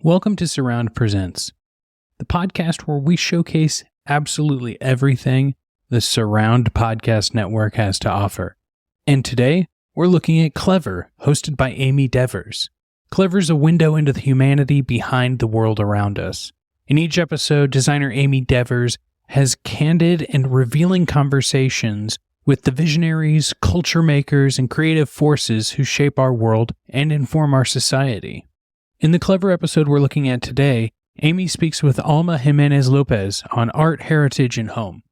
Welcome to Surround Presents, the podcast where we showcase absolutely everything the Surround Podcast Network has to offer. And today, we're looking at Clever, hosted by Amy Devers. Clever's a window into the humanity behind the world around us. In each episode, designer Amy Devers has candid and revealing conversations with the visionaries, culture makers, and creative forces who shape our world and inform our society. In the Clever episode we're looking at today, Amy speaks with Alma Jimenez Lopez on art, heritage, and home.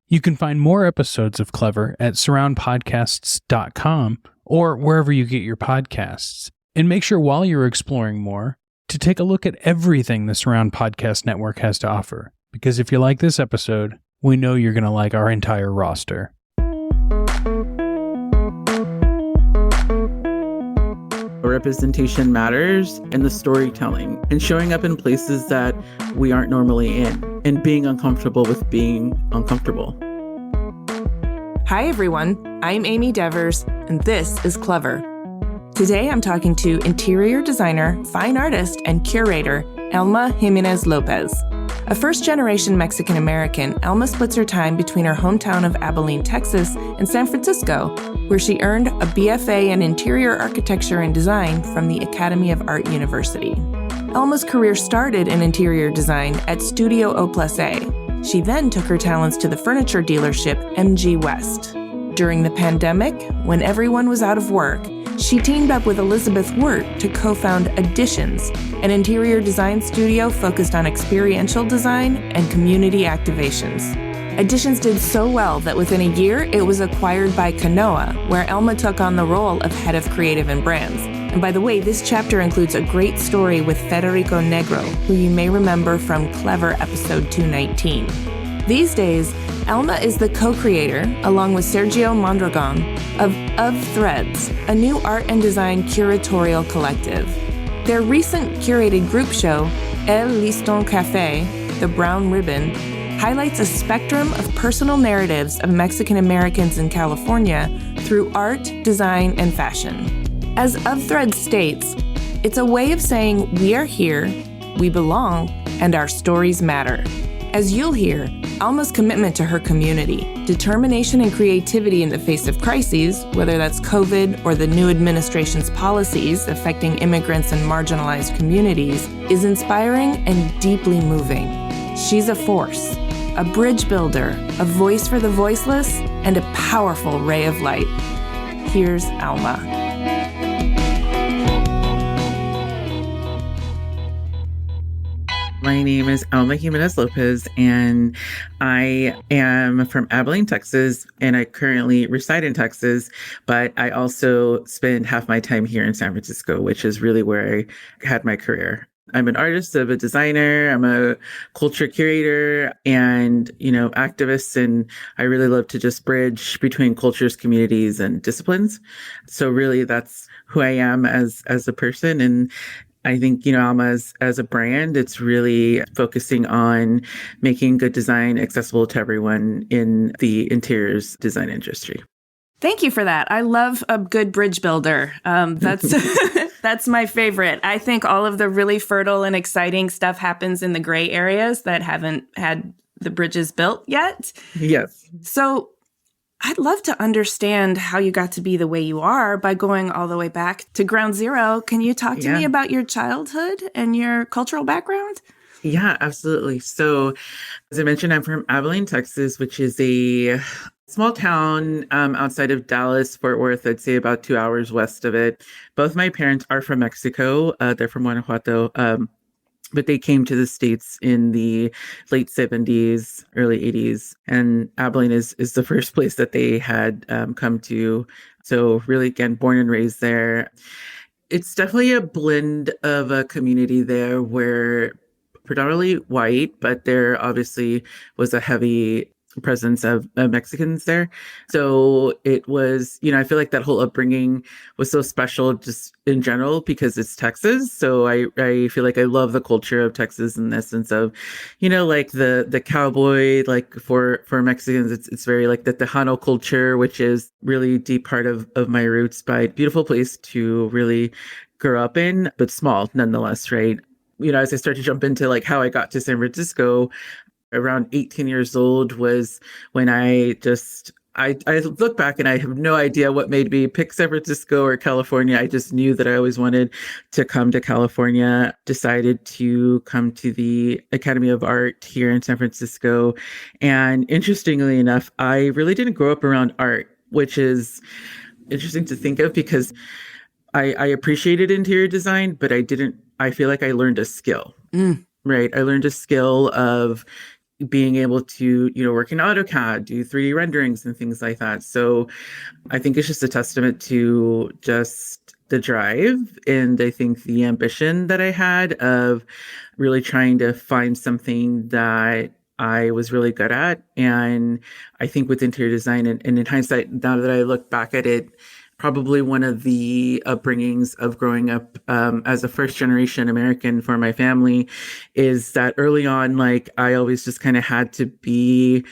You can find more episodes of Clever at surroundpodcasts.com or wherever you get your podcasts. And make sure while you're exploring more to take a look at everything the Surround Podcast Network has to offer. Because if you like this episode, we know you're going to like our entire roster. Representation matters and the storytelling and showing up in places that we aren't normally in and being uncomfortable with being uncomfortable. Hi, everyone. I'm Amy Devers, and this is Clever. Today, I'm talking to interior designer, fine artist, and curator, Alma Jimenez Lopez. A first-generation Mexican-American, Alma splits her time between her hometown of Abilene, Texas, and San Francisco, where she earned a BFA in Interior Architecture and Design from the Academy of Art University. Alma's career started in interior design at Studio O+A. She then took her talents to the furniture dealership MG West. During the pandemic, when everyone was out of work, she teamed up with Elizabeth Wirt to co-found Additions, an interior design studio focused on experiential design and community activations. Additions did so well that within a year, it was acquired by Kanoa, where Alma took on the role of head of creative and brands. And by the way, this chapter includes a great story with Federico Negro, who you may remember from Clever episode 219. These days, Alma is the co-creator, along with Sergio Mondragon, of Threads, a new art and design curatorial collective. Their recent curated group show, El Liston Café, The Brown Ribbon, highlights a spectrum of personal narratives of Mexican Americans in California through art, design, and fashion. As Of Threads states, it's a way of saying we are here, we belong, and our stories matter. As you'll hear, Alma's commitment to her community, determination and creativity in the face of crises, whether that's COVID or the new administration's policies affecting immigrants and marginalized communities, is inspiring and deeply moving. She's a force, a bridge builder, a voice for the voiceless, and a powerful ray of light. Here's Alma. My name is Alma Jimenez Lopez, and I am from Abilene, Texas, and I currently reside in Texas, but I also spend half my time here in San Francisco, which is really where I had my career. I'm an artist, I'm a designer, I'm a culture curator and, activist, and I really love to just bridge between cultures, communities, and disciplines. So really that's who I am as a person. And I think, Alma as a brand, it's really focusing on making good design accessible to everyone in the interiors design industry. Thank you for that. I love a good bridge builder. That's that's my favorite. I think all of the really fertile and exciting stuff happens in the gray areas that haven't had the bridges built yet. Yes. So I'd love to understand how you got to be the way you are by going all the way back to ground zero. Can you talk to me about your childhood and your cultural background? Yeah, absolutely. So as I mentioned, I'm from Abilene, Texas, which is a small town outside of Dallas, Fort Worth. I'd say about 2 hours west of it. Both my parents are from Mexico. They're from Guanajuato. But they came to the States in the late 70s, early 80s. And Abilene is the first place that they had come to. So really, again, born and raised there. It's definitely a blend of a community there where predominantly white, but there obviously was a heavy presence of Mexicans there. So it was, I feel like that whole upbringing was so special just in general because it's Texas. So I feel like I love the culture of Texas in the sense of, like the cowboy, like for Mexicans, it's very like the Tejano culture, which is really deep part of my roots, but beautiful place to really grow up in, but small nonetheless, right? as I start to jump into like how I got to San Francisco, around 18 years old was when I look back and I have no idea what made me pick San Francisco or California. I just knew that I always wanted to come to California, decided to come to the Academy of Art here in San Francisco. And interestingly enough, I really didn't grow up around art, which is interesting to think of because I appreciated interior design, but I feel like I learned a skill, right? I learned a skill of being able to, work in AutoCAD, do 3D renderings and things like that. So I think it's just a testament to just the drive and I think the ambition that I had of really trying to find something that I was really good at. And I think with interior design and in hindsight, now that I look back at it, probably one of the upbringings of growing up as a first generation American for my family is that early on, like I always just kind of had to be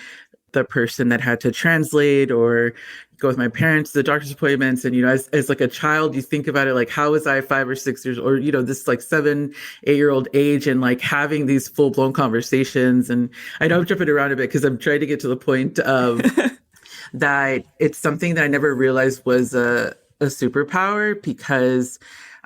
the person that had to translate or go with my parents to the doctor's appointments. And, as like a child, you think about it, like, how was I 5 or 6 years or, this like 7, 8-year-old age and like having these full blown conversations. And I know I'm jumping around a bit because I'm trying to get to the point of that it's something that I never realized was a superpower because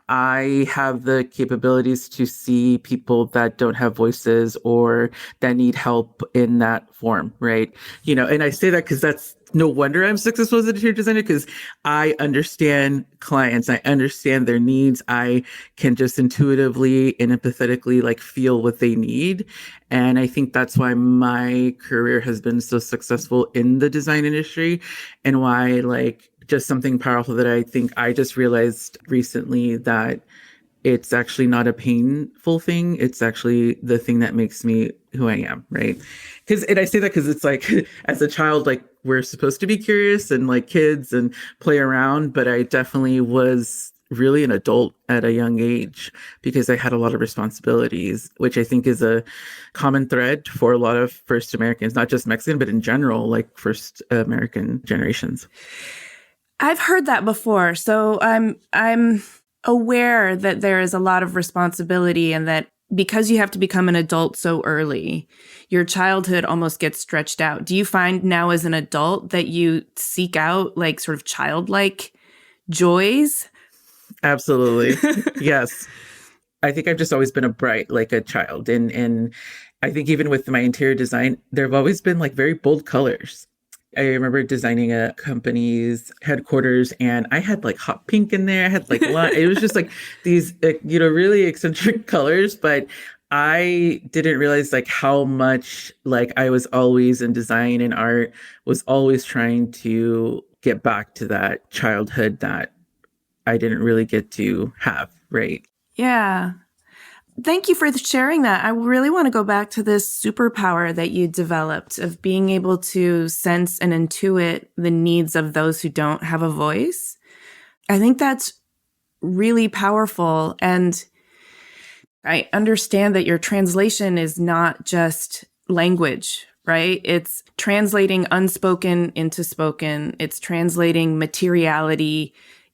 I have the capabilities to see people that don't have voices or that need help in that form, right? And I say that because that's no wonder I'm successful as an interior designer because I understand clients, I understand their needs, I can just intuitively and empathetically like feel what they need. And I think that's why my career has been so successful in the design industry and why like just something powerful that I think I just realized recently that it's actually not a painful thing. It's actually the thing that makes me who I am, right? And I say that because it's like, as a child, like we're supposed to be curious and like kids and play around, but I definitely was really an adult at a young age because I had a lot of responsibilities, which I think is a common thread for a lot of first Americans, not just Mexican, but in general, like first American generations. I've heard that before. So I'm aware that there is a lot of responsibility and that because you have to become an adult so early, your childhood almost gets stretched out. Do you find now as an adult that you seek out like sort of childlike joys? Absolutely. Yes. I think I've just always been like a child. And I think even with my interior design, there have always been like very bold colors. I remember designing a company's headquarters and I had like hot pink in there. I had like, it was just like these, really eccentric colors, but I didn't realize like how much like I was always in design and art was always trying to get back to that childhood that I didn't really get to have. Right. Yeah. Thank you for sharing that. I really want to go back to this superpower that you developed of being able to sense and intuit the needs of those who don't have a voice. I think that's really powerful. And I understand that your translation is not just language, right? It's translating unspoken into spoken. It's translating materiality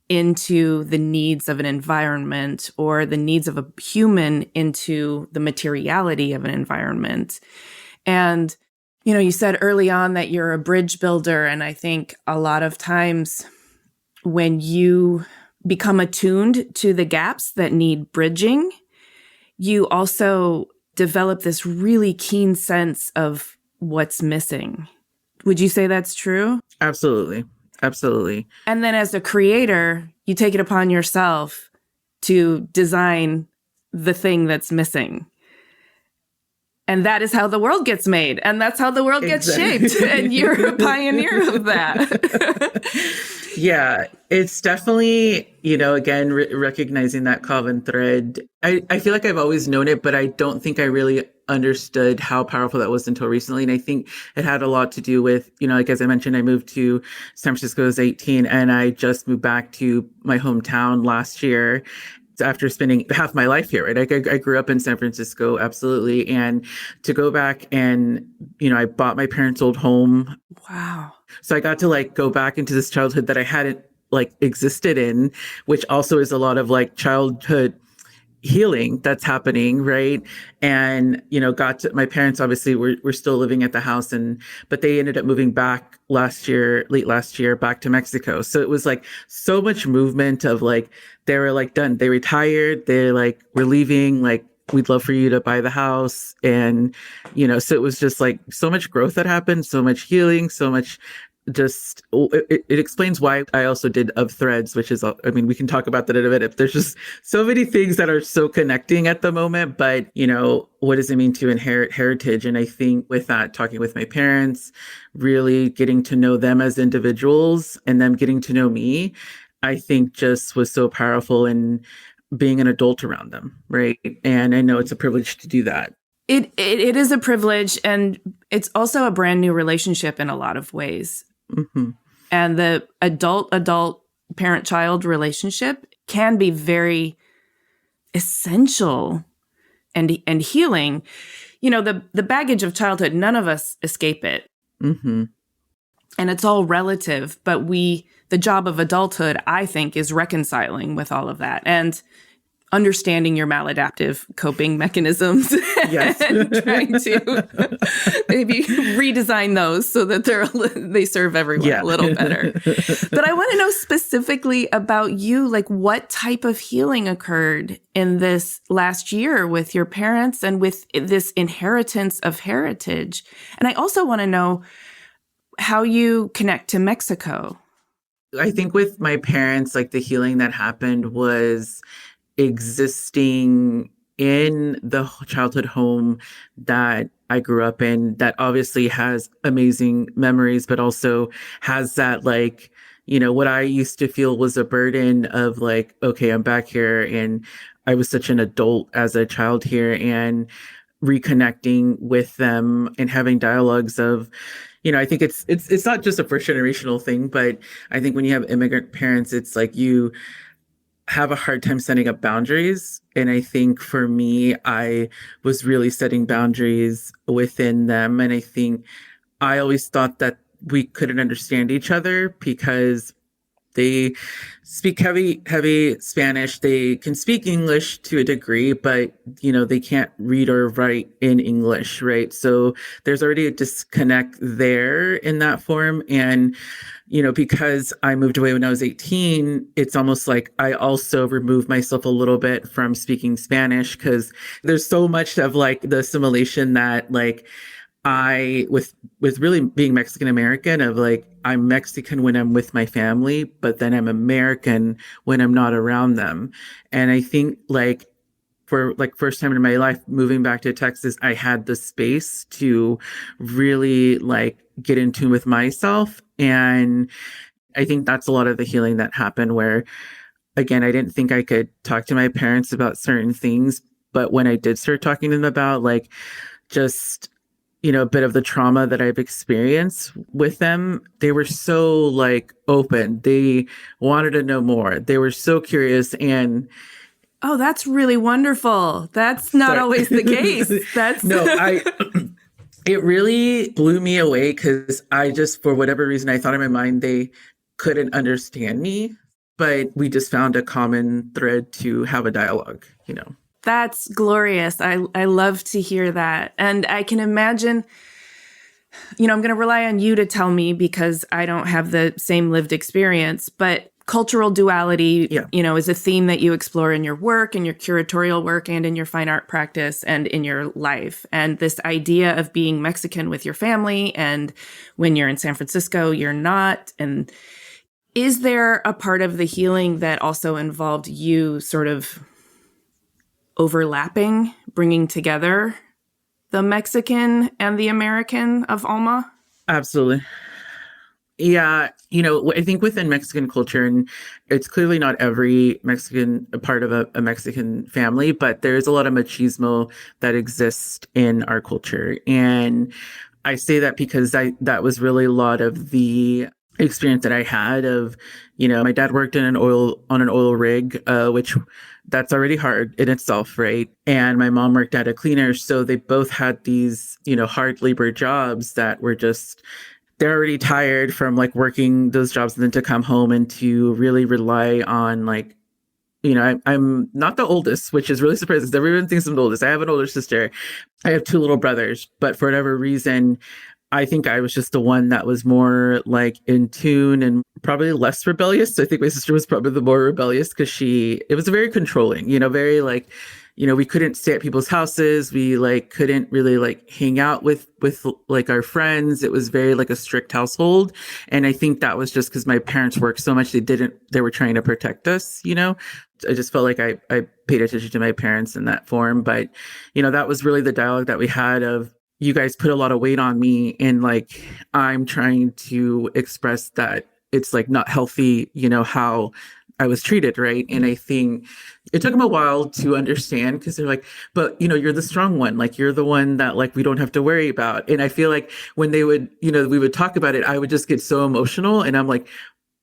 into the needs of an environment or the needs of a human into the materiality of an environment. And, you said early on that you're a bridge builder. And I think a lot of times when you become attuned to the gaps that need bridging, you also develop this really keen sense of what's missing. Would you say that's true? Absolutely. Absolutely. And then as a creator, you take it upon yourself to design the thing that's missing. And that is how the world gets made. And that's how the world gets shaped. And you're a pioneer of that. Yeah, it's definitely, again, recognizing that common thread. I feel like I've always known it, but I don't think I really understood how powerful that was until recently. And I think it had a lot to do with, like, as I mentioned, I moved to San Francisco as 18 and I just moved back to my hometown last year after spending half my life here, right? I grew up in San Francisco, absolutely. And to go back and, I bought my parents' old home. Wow. So I got to like go back into this childhood that I hadn't like existed in, which also is a lot of like childhood healing that's happening, right? And, my parents obviously were still living at the house, but they ended up moving back late last year, back to Mexico. So it was like so much movement of like, they were like done. They retired. They're like, we're leaving. Like, we'd love for you to buy the house. And, so it was just like so much growth that happened, so much healing, so much it explains why I also did Of Threads, which is, we can talk about that in a minute. There's just so many things that are so connecting at the moment, but what does it mean to inherit heritage? And I think with that, talking with my parents, really getting to know them as individuals and them getting to know me, I think just was so powerful in being an adult around them. Right. And I know it's a privilege to do that. It is a privilege, and it's also a brand new relationship in a lot of ways. Mm-hmm. And the adult parent-child relationship can be very essential and healing. The baggage of childhood, none of us escape it. Mm-hmm. And it's all relative, but the job of adulthood, I think, is reconciling with all of that and understanding your maladaptive coping mechanisms. Yes. And trying to maybe redesign those so that they serve everyone a little better. But I want to know specifically about you, like what type of healing occurred in this last year with your parents and with this inheritance of heritage. And I also want to know how you connect to Mexico. I think with my parents, like the healing that happened was existing in the childhood home that I grew up in, that obviously has amazing memories, but also has that, like, what I used to feel was a burden of like, okay, I'm back here and I was such an adult as a child here, and reconnecting with them and having dialogues of, I think it's not just a first generational thing, but I think when you have immigrant parents, it's like you have a hard time setting up boundaries. And I think for me, I was really setting boundaries within them. And I think I always thought that we couldn't understand each other because they speak heavy Spanish. They can speak English to a degree, but, they can't read or write in English, right? So there's already a disconnect there in that form. And, because I moved away when I was 18, it's almost like I also removed myself a little bit from speaking Spanish, because there's so much of like the assimilation that like with really being Mexican American, of like, I'm Mexican when I'm with my family, but then I'm American when I'm not around them. And I think like for like first time in my life moving back to Texas, I had the space to really like get in tune with myself. And I think that's a lot of the healing that happened, where again, I didn't think I could talk to my parents about certain things, but when I did start talking to them about like just a bit of the trauma that I've experienced with them, they were so like open. They wanted to know more. They were so curious. And oh, that's really wonderful. That's not always the case. It really blew me away, because I just, for whatever reason, I thought in my mind they couldn't understand me, but we just found a common thread to have a dialogue, That's glorious. I love to hear that. And I can imagine, I'm going to rely on you to tell me because I don't have the same lived experience, but cultural duality, is a theme that you explore in your work, in your curatorial work, and in your fine art practice, and in your life. And this idea of being Mexican with your family, and when you're in San Francisco, you're not. And is there a part of the healing that also involved you sort of overlapping, bringing together the Mexican and the American of Alma? Absolutely. Yeah. I think within Mexican culture, and it's clearly not every Mexican a part of a Mexican family, but there's a lot of machismo that exists in our culture. And I say that because that was really a lot of the experience that I had of, my dad worked on an oil rig, which that's already hard in itself, right? And my mom worked at a cleaner. So they both had these, hard labor jobs that were just, they're already tired from like working those jobs, and then to come home and to really rely on like I'm not the oldest, which is really surprising because everyone thinks I'm the oldest. I have an older sister. I have two little brothers, but for whatever reason, I think I was just the one that was more like in tune and probably less rebellious. I think my sister was probably the more rebellious because it was very controlling, very like, we couldn't stay at people's houses. We like couldn't really like hang out with like our friends. It was very like a strict household. And I think that was just because my parents worked so much. They were trying to protect us, I just felt like I paid attention to my parents in that form. But, that was really the dialogue that we had of, you guys put a lot of weight on me and like, I'm trying to express that it's like not healthy, how I was treated. Right. And I think it took them a while to understand because they're like, but you're the strong one. Like you're the one that like, we don't have to worry about. And I feel like when they would, we would talk about it, I would just get so emotional and I'm like,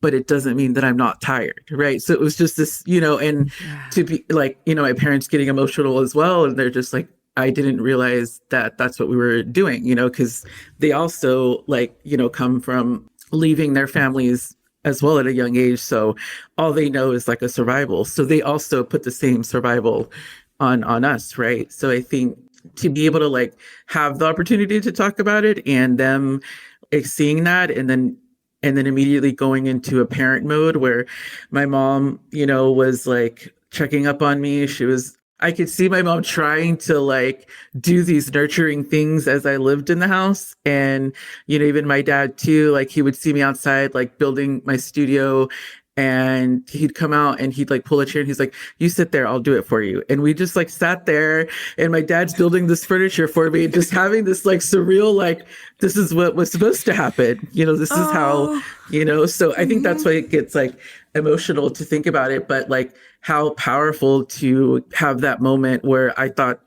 but it doesn't mean that I'm not tired. Right. So it was just this, and to be like, my parents getting emotional as well. And they're just like, I didn't realize that that's what we were doing, because they also like, come from leaving their families as well at a young age. So all they know is like a survival. So they also put the same survival on us. Right. So I think to be able to like have the opportunity to talk about it and them seeing that and then immediately going into a parent mode where my mom, was like checking up on me. I could see my mom trying to like do these nurturing things as I lived in the house. And, even my dad too, like he would see me outside, like building my studio and he'd come out and he'd like pull a chair and he's like, you sit there, I'll do it for you. And we just like sat there and my dad's building this furniture for me, just having this like surreal, like, this is what was supposed to happen. This is how, so I think that's why it gets like emotional to think about it, but like how powerful to have that moment where I thought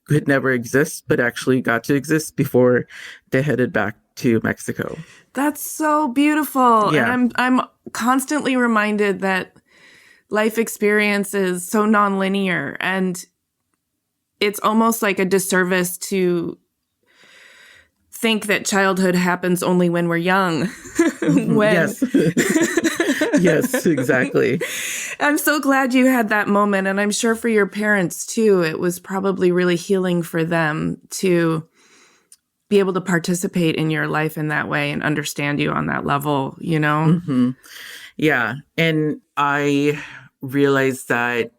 could never exist, but actually got to exist before they headed back to Mexico. That's so beautiful. Yeah. And I'm constantly reminded that life experience is so nonlinear and it's almost like a disservice to think that childhood happens only when we're young. Yes. Yes, exactly. I'm so glad you had that moment. And I'm sure for your parents too, it was probably really healing for them to be able to participate in your life in that way and understand you on that level, Mm-hmm. Yeah. And I realized that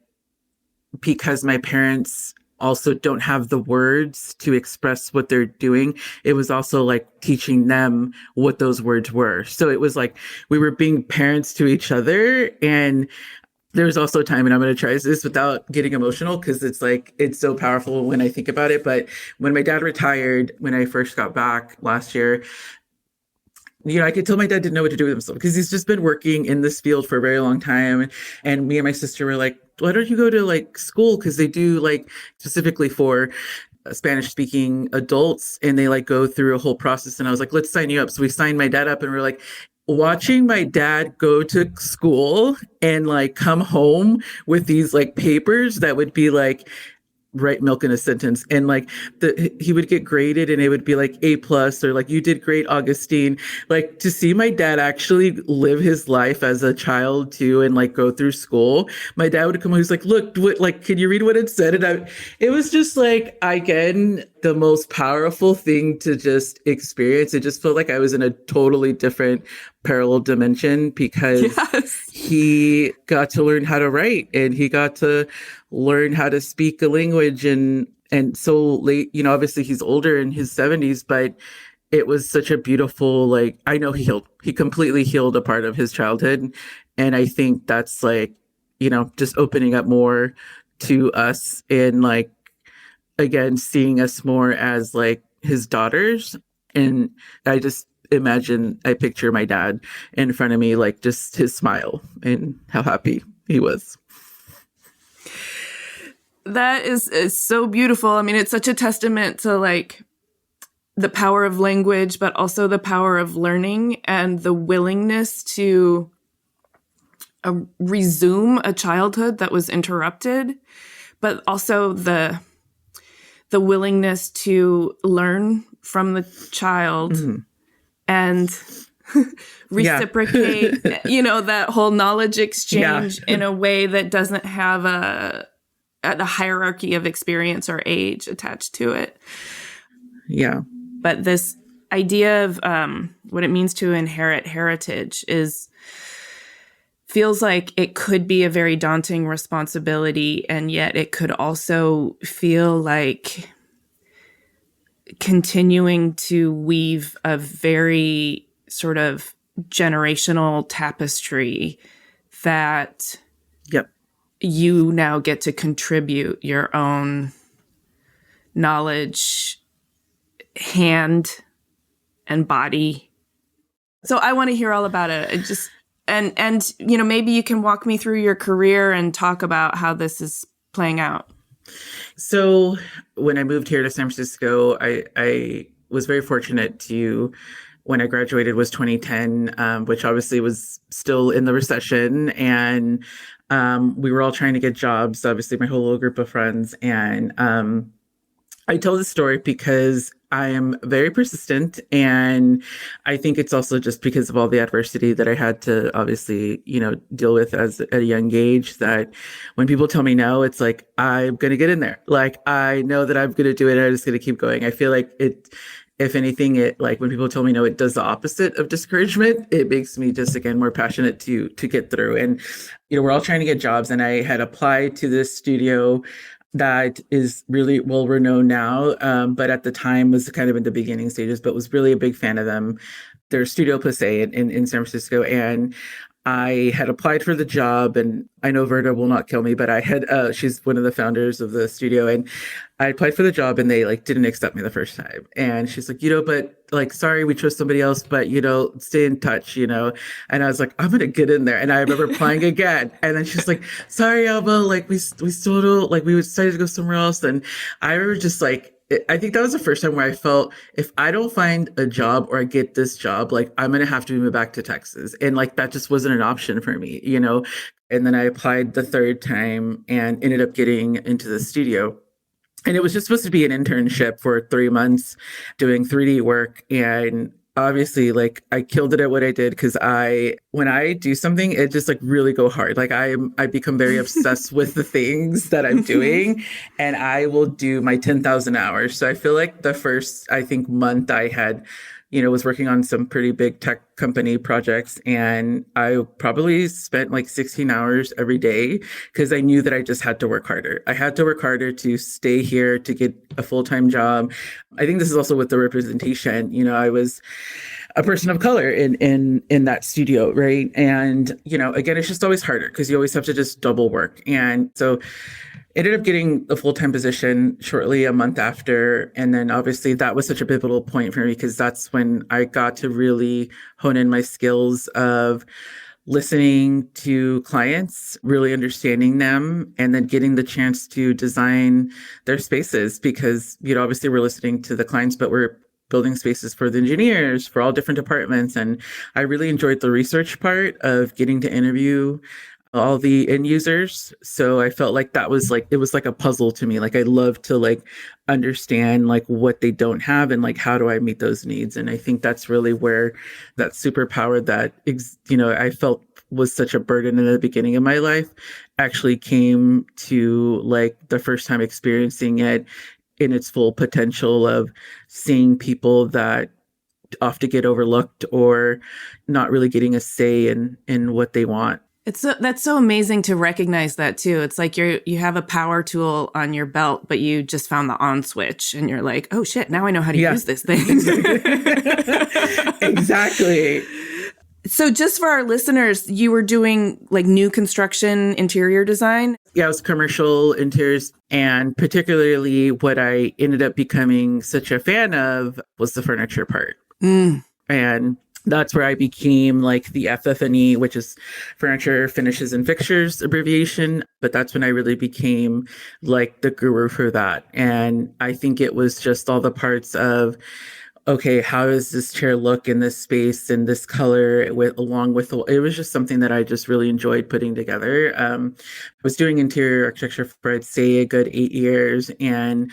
because my parents also don't have the words to express what they're doing, it was also like teaching them what those words were. So it was like we were being parents to each other. And there was also a time, and I'm going to try this without getting emotional because it's like, it's so powerful when I think about it. But when my dad retired, when I first got back last year, I could tell my dad didn't know what to do with himself because he's just been working in this field for a very long time. And me and my sister were like, why don't you go to like school? Because they do like specifically for Spanish speaking adults and they like go through a whole process. And I was like, let's sign you up. So we signed my dad up and we're like, watching my dad go to school and like come home with these like papers that would be like, write milk in a sentence. And like he would get graded and it would be like A+ or like, you did great, Augustine. Like to see my dad actually live his life as a child too and like go through school. My dad would come home, he's like, look, what, like, can you read what it said? And it was just like, again, the most powerful thing to just experience. It just felt like I was in a totally different parallel dimension because he got to learn how to write and he got to learn how to speak a language and so late, obviously he's older in his 70s, but it was such a beautiful, like, I know he completely healed a part of his childhood. And I think that's like, just opening up more to us and like, again, seeing us more as like his daughters. And I just I picture my dad in front of me, like just his smile and how happy he was. That is so beautiful. I mean, it's such a testament to like the power of language, but also the power of learning and the willingness to resume a childhood that was interrupted, but also the willingness to learn from the child and reciprocate, that whole knowledge exchange in a way that doesn't have a hierarchy of experience or age attached to it. Yeah. But this idea of what it means to inherit heritage feels like it could be a very daunting responsibility, and yet it could also feel like continuing to weave a very sort of generational tapestry that you now get to contribute your own knowledge, hand and body. So I want to hear all about it. And maybe you can walk me through your career and talk about how this is playing out. So when I moved here to San Francisco, I was very fortunate when I graduated was 2010, which obviously was still in the recession. And we were all trying to get jobs, obviously my whole little group of friends. And I tell this story because I am very persistent, and I think it's also just because of all the adversity that I had to obviously, deal with at a young age, that when people tell me no, it's like, I'm going to get in there. Like, I know that I'm going to do it. I'm just going to keep going. I feel like if anything, when people tell me no, it does the opposite of discouragement. It makes me just, again, more passionate to get through. And, we're all trying to get jobs, and I had applied to this studio that is really well renowned now, but at the time was kind of in the beginning stages, but was really a big fan of them. Their Studio Passe in San Francisco. And I had applied for the job, and I know Verda will not kill me, but she's one of the founders of the studio, and I applied for the job, and they didn't accept me the first time. And she's like, but sorry, we chose somebody else, but stay in touch, And I was like, I'm going to get in there. And I remember applying again. And then she's like, sorry, Alma, we still don't, we decided to go somewhere else. And I remember just I think that was the first time where I felt, if I don't find a job or I get this job, I'm going to have to move back to Texas. And that just wasn't an option for me, And then I applied the third time and ended up getting into the studio. And it was just supposed to be an internship for 3 months doing 3D work. And obviously, I killed it at what I did, because when I do something, it just really go hard. I become very obsessed with the things that I'm doing, and I will do my 10,000 hours. So I feel like the first, month I had, was working on some pretty big tech company projects, and I probably spent 16 hours every day, because I knew that I just had to work harder. I had to work harder to stay here, to get a full-time job. I think this is also with the representation. I was a person of color in that studio, right? And, again, it's just always harder, because you always have to just double work. And so ended up getting a full-time position shortly a month after. And then obviously that was such a pivotal point for me, because that's when I got to really hone in my skills of listening to clients, really understanding them, and then getting the chance to design their spaces, because, obviously we're listening to the clients, but we're building spaces for the engineers, for all different departments. And I really enjoyed the research part of getting to interview all the end users. So I felt like that was it was like a puzzle to me. I love to understand what they don't have, and how do I meet those needs. And I think that's really where that superpower that, I felt was such a burden in the beginning of my life actually came to the first time experiencing it in its full potential, of seeing people that often get overlooked or not really getting a say in what they want. That's so amazing to recognize that too. It's like you have a power tool on your belt, but you just found the on switch, and you're like, oh shit, now I know how to use this thing. Exactly. So just for our listeners, you were doing new construction interior design? Yeah, it was commercial interiors. And particularly what I ended up becoming such a fan of was the furniture part. And that's where I became the FF&E, which is furniture, finishes, and fixtures abbreviation. But that's when I really became the guru for that. And I think it was just all the parts of, okay, how does this chair look in this space and this color it was just something that I just really enjoyed putting together. I was doing interior architecture for, I'd say, a good 8 years. And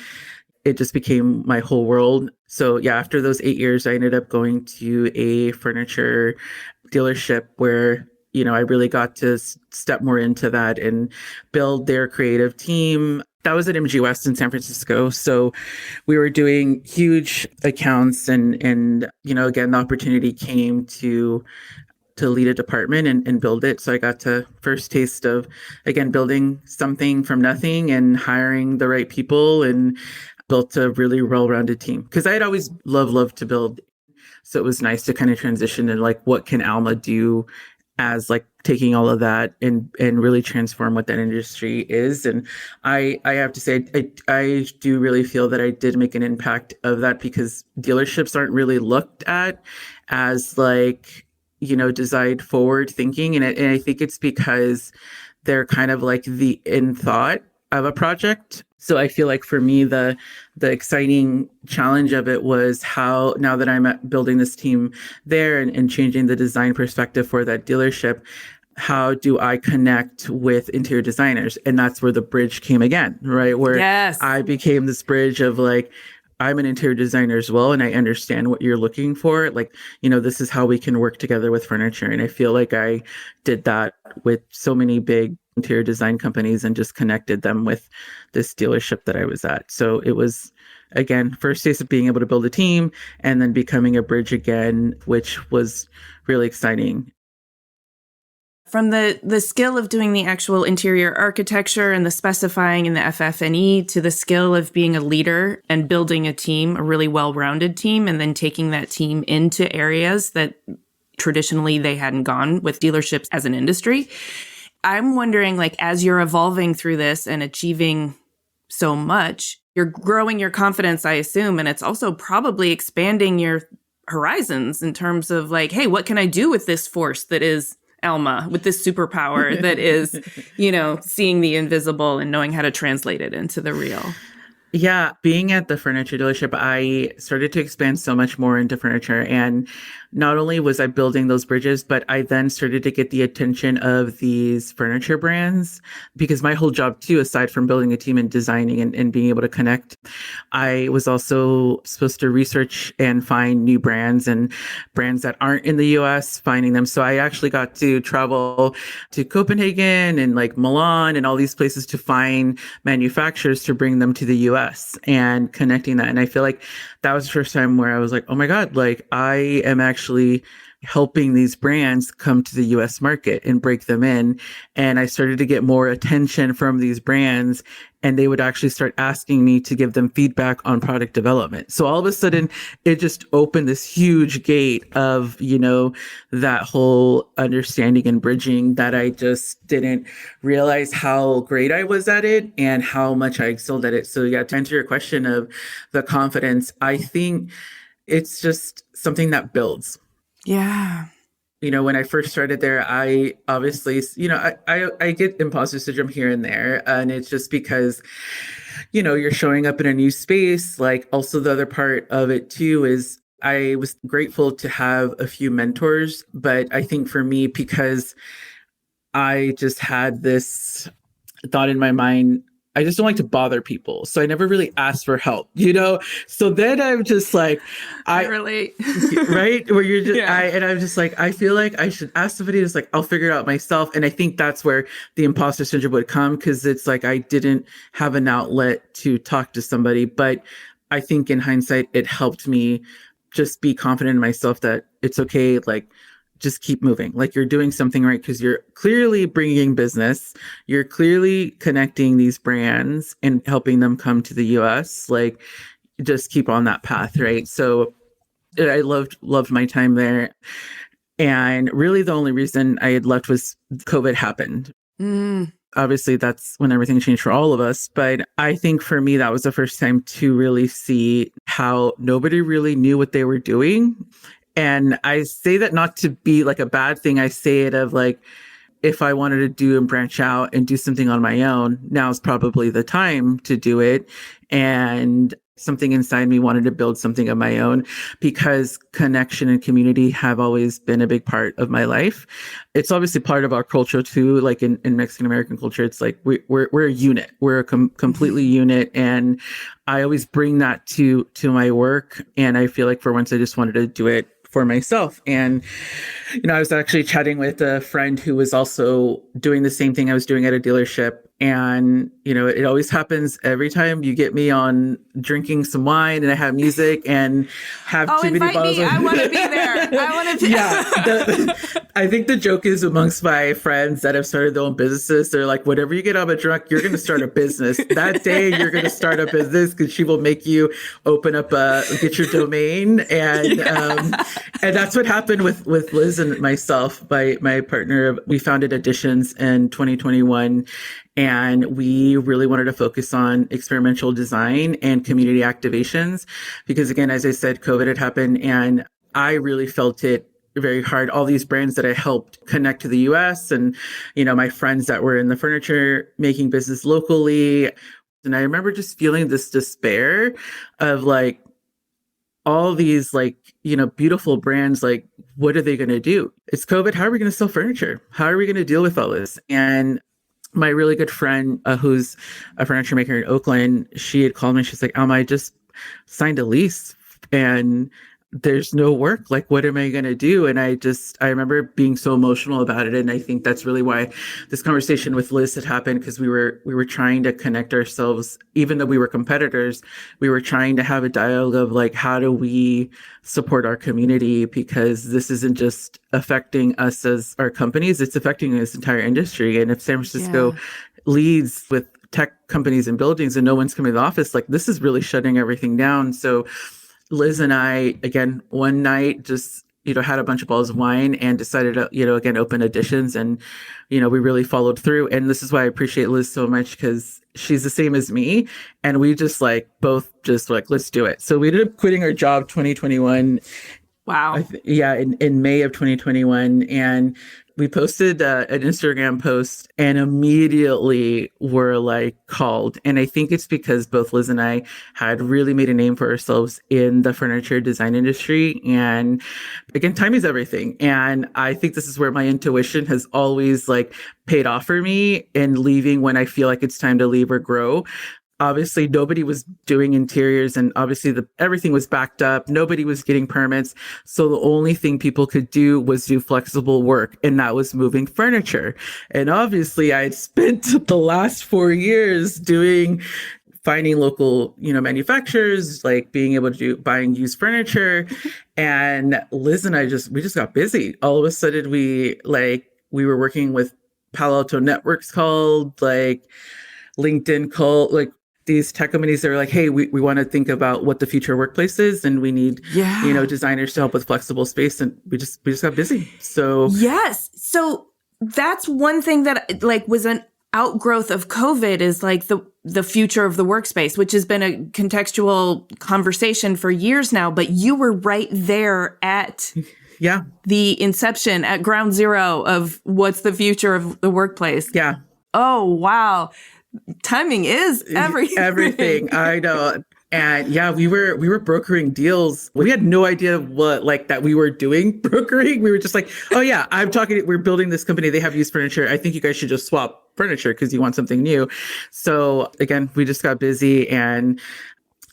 it just became my whole world. So yeah, after those 8 years, I ended up going to a furniture dealership where, I really got to step more into that and build their creative team. That was at MG West in San Francisco. So we were doing huge accounts and again, the opportunity came to lead a department and build it. So I got to first taste of, again, building something from nothing and hiring the right people and built a really well-rounded team. Because I had always loved to build. So it was nice to kind of transition to like, what can Alma do as like taking all of that and really transform what that industry is. And I have to say, I do really feel that I did make an impact of that, because dealerships aren't really looked at as like, design forward thinking. And I think it's because they're kind of like the end thought of a project. So I feel like for me, the exciting challenge of it was how, now that I'm building this team there and changing the design perspective for that dealership, how do I connect with interior designers? And that's where the bridge came again, right? Where Yes. I became this bridge of like, I'm an interior designer as well, and I understand what you're looking for. Like, this is how we can work together with furniture. And I feel like I did that with so many big interior design companies and just connected them with this dealership that I was at. So it was, again, first taste of being able to build a team and then becoming a bridge again, which was really exciting. From the skill of doing the actual interior architecture and the specifying and the FF&E to the skill of being a leader and building a team, a really well-rounded team, and then taking that team into areas that traditionally they hadn't gone with dealerships as an industry. I'm wondering, like, as you're evolving through this and achieving so much, you're growing your confidence, I assume, and it's also probably expanding your horizons in terms of like, hey, what can I do with this force that is Alma, with this superpower that is, seeing the invisible and knowing how to translate it into the real? Yeah, being at the furniture dealership, I started to expand so much more into furniture. And not only was I building those bridges, but I then started to get the attention of these furniture brands, because my whole job too, aside from building a team and designing and being able to connect, I was also supposed to research and find new brands and brands that aren't in the US, finding them. So I actually got to travel to Copenhagen and like Milan and all these places to find manufacturers to bring them to the US and connecting that. And I feel like that was the first time where I was like, oh my God, like I am actually helping these brands come to the US market and break them in. And I started to get more attention from these brands, and they would actually start asking me to give them feedback on product development. So all of a sudden it just opened this huge gate of, that whole understanding and bridging that I just didn't realize how great I was at it and how much I excelled at it. So yeah, to answer your question of the confidence, I think it's just something that builds. Yeah. When I first started there, I obviously, I get imposter syndrome here and there. And it's just because, you're showing up in a new space. Like, also the other part of it too is I was grateful to have a few mentors. But I think for me, because I just had this thought in my mind, I just don't like to bother people. So I never really asked for help, So then I'm just like, I relate. right? Where you're just, Yeah. I'm just like, I feel like I should ask somebody, just like, I'll figure it out myself. And I think that's where the imposter syndrome would come, because it's like, I didn't have an outlet to talk to somebody. But I think in hindsight, it helped me just be confident in myself that it's okay. Like, just keep moving. Like, you're doing something right, because you're clearly bringing business. You're clearly connecting these brands and helping them come to the US. Like, just keep on that path, right? So I loved my time there. And really the only reason I had left was COVID happened. Obviously, that's when everything changed for all of us. But I think for me, that was the first time to really see how nobody really knew what they were doing. And I say that not to be like a bad thing. I say it of like, if I wanted to do and branch out and do something on my own, now's probably the time to do it. And something inside me wanted to build something of my own, because connection and community have always been a big part of my life. It's obviously part of our culture too. Like in Mexican American culture, it's like we're a unit. We're a completely unit. And I always bring that to my work. And I feel like for once I just wanted to do it for myself. And, I was actually chatting with a friend who was also doing the same thing I was doing at a dealership. And, it always happens every time you get me on drinking some wine and I have music and have too many bottles. I want to be there. I want to be. Yeah. I think the joke is amongst my friends that have started their own businesses. They're like, whenever you get on a drunk, you're going to start a business. That day you're going to start a business because she will make you open up, get your domain. And, and that's what happened with Liz and myself, my partner. We founded Additions in 2021. And we really wanted to focus on experimental design and community activations because, again, as I said, COVID had happened and I really felt it very hard. All these brands that I helped connect to the US and, my friends that were in the furniture making business locally. And I remember just feeling this despair of like, all these beautiful brands, like, what are they going to do? It's COVID. How are we going to sell furniture? How are we going to deal with all this? And my really good friend, who's a furniture maker in Oakland, she had called me. She's like, Alma, I just signed a lease and there's no work. Like, what am I going to do? And I remember being so emotional about it. And I think that's really why this conversation with Liz had happened, because we were trying to connect ourselves, even though we were competitors, we were trying to have a dialogue of like, how do we support our community? Because this isn't just affecting us as our companies, it's affecting this entire industry. And if San Francisco leads with tech companies and buildings and no one's coming to the office, like this is really shutting everything down. So Liz and I, again, one night just, had a bunch of bottles of wine and decided to, again, open Additions. And, we really followed through. And this is why I appreciate Liz so much, because she's the same as me. And we just let's do it. So we ended up quitting our job 2021. Wow. In May of 2021. And we posted an Instagram post and immediately were called. And I think it's because both Liz and I had really made a name for ourselves in the furniture design industry. And again, time is everything. And I think this is where my intuition has always paid off for me in leaving when I feel like it's time to leave or grow. Obviously, nobody was doing interiors and obviously everything was backed up. Nobody was getting permits. So the only thing people could do was do flexible work, and that was moving furniture. And obviously, I had spent the last 4 years finding local, manufacturers, being able to buying used furniture. And Liz and I we just got busy. All of a sudden, we were working with Palo Alto Networks called, LinkedIn called, these tech companies that are like, hey, we want to think about what the future workplace is, and we need, designers to help with flexible space. And we just got busy. So yes. So that's one thing that was an outgrowth of COVID is the future of the workspace, which has been a contextual conversation for years now, but you were right there at the inception, at ground zero of what's the future of the workplace. Yeah. Oh, wow. Timing is everything. Everything. I know. And we were brokering deals. We had no idea what that we were doing brokering. We were just we're building this company. They have used furniture. I think you guys should just swap furniture because you want something new. So again, we just got busy. And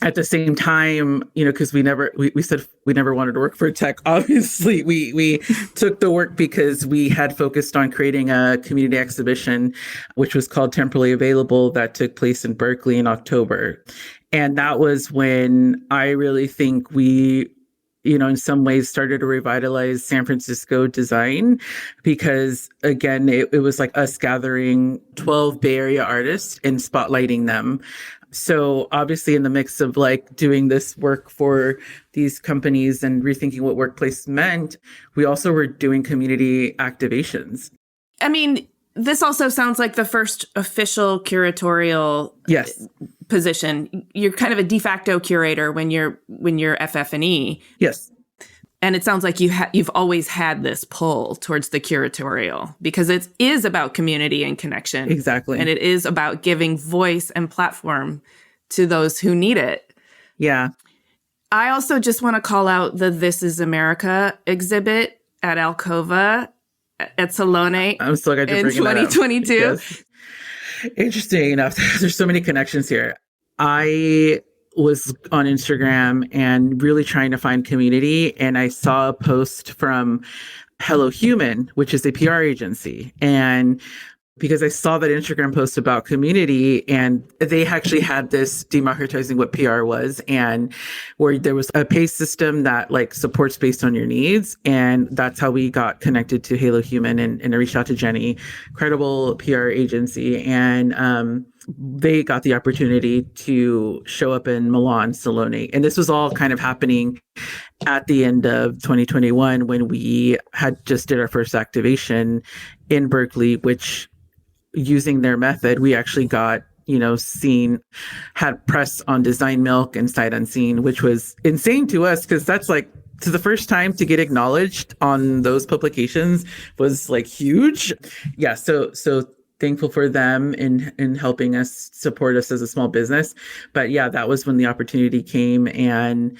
at the same time, because we said we never wanted to work for tech. Obviously, we took the work because we had focused on creating a community exhibition, which was called Temporarily Available, that took place in Berkeley in October. And that was when I really think we, in some ways started to revitalize San Francisco design, because again, it was us gathering 12 Bay Area artists and spotlighting them. So obviously in the mix of doing this work for these companies and rethinking what workplace meant, we also were doing community activations. I mean, this also sounds like the first official curatorial position. You're kind of a de facto curator when you're FF&E. Yes. And it sounds like you've always had this pull towards the curatorial, because it is about community and connection. Exactly. And it is about giving voice and platform to those who need it. Yeah. I also just want to call out the This Is America exhibit at Alcova at Salone I'm so glad you're in bringing that up. 2022. Yes. Interesting enough, there's so many connections here. I was on Instagram and really trying to find community, and I saw a post from Hello Human, which is a PR agency. And because I saw that Instagram post about community, and they actually had this democratizing what PR was, and where there was a pay system that like supports based on your needs. And that's how we got connected to Halo Human, and I reached out to Jenny, incredible PR agency. And they got the opportunity to show up in Milan, Salone. And this was all kind of happening at the end of 2021 when we had just did our first activation in Berkeley, which using their method, we actually got, had press on Design Milk and Sight Unseen, which was insane to us because that's like, to the first time to get acknowledged on those publications was like huge. Yeah. So thankful for them in helping us support us as a small business. But yeah, that was when the opportunity came. And